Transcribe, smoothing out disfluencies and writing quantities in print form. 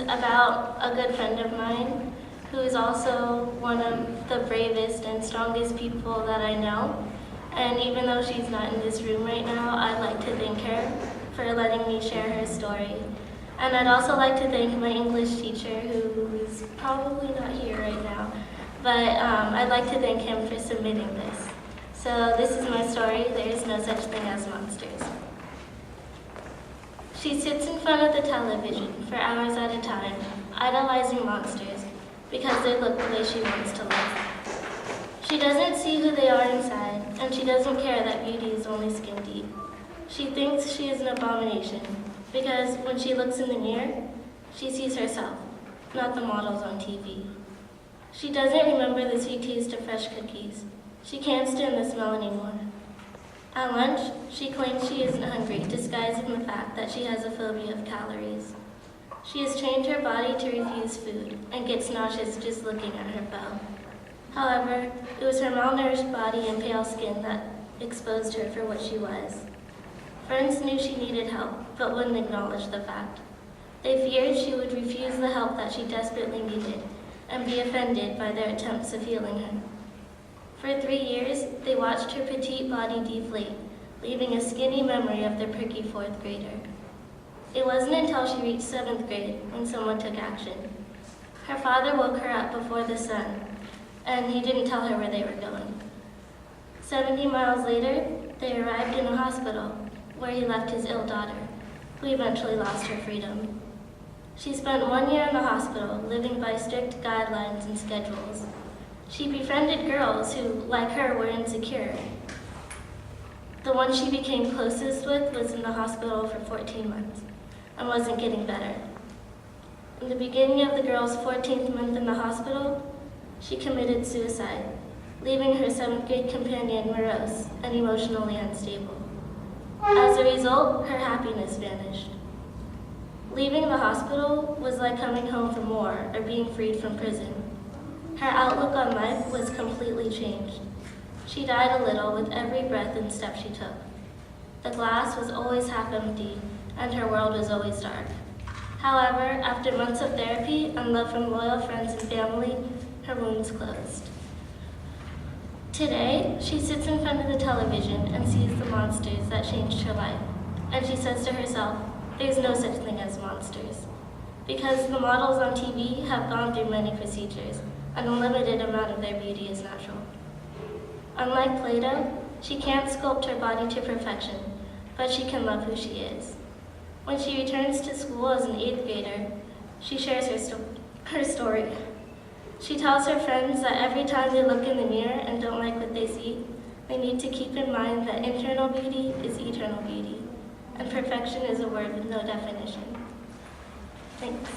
about a good friend of mine who is also one of the bravest and strongest people that I know. And even though she's not in this room right now, I'd like to thank her for letting me share her story. And I'd also like to thank my English teacher, who is probably not here right now, but I'd like to thank him for submitting this. So this is my story. There is no such thing as monsters. She sits in front of the television for hours at a time, idolizing monsters because they look the way she wants to look. She doesn't see who they are inside, and she doesn't care that beauty is only skin deep. She thinks she is an abomination because when she looks in the mirror, she sees herself, not the models on TV. She doesn't remember the sweet taste of fresh cookies. She can't stand the smell anymore. At lunch, she claims she isn't hungry, disguising the fact that she has a phobia of calories. She has trained her body to refuse food and gets nauseous just looking at her bow. However, it was her malnourished body and pale skin that exposed her for what she was. Friends knew she needed help, but wouldn't acknowledge the fact. They feared she would refuse the help that she desperately needed and be offended by their attempts of healing her. For 3 years, they watched her petite body deflate, leaving a skinny memory of their pricky 4th grader. It wasn't until she reached 7th grade when someone took action. Her father woke her up before the sun, and he didn't tell her where they were going. 70 miles later, they arrived in a hospital where he left his ill daughter, who eventually lost her freedom. She spent 1 year in the hospital, living by strict guidelines and schedules. She befriended girls who, like her, were insecure. The one she became closest with was in the hospital for 14 months and wasn't getting better. In the beginning of the girl's 14th month in the hospital, she committed suicide, leaving her 7th grade companion morose and emotionally unstable. As a result, her happiness vanished. Leaving the hospital was like coming home from war or being freed from prison. Her outlook on life was completely changed. She died a little with every breath and step she took. The glass was always half empty, and her world was always dark. However, after months of therapy and love from loyal friends and family, her wounds closed. Today, she sits in front of the television and sees the monsters that changed her life, and she says to herself, there's no such thing as monsters, because the models on TV have gone through many procedures, and a limited amount of their beauty is natural. Unlike Plato, she can't sculpt her body to perfection, but she can love who she is. When she returns to school as an 8th grader, she shares her story. She tells her friends that every time they look in the mirror and don't like what they see, they need to keep in mind that internal beauty is eternal beauty, and perfection is a word with no definition. Thanks.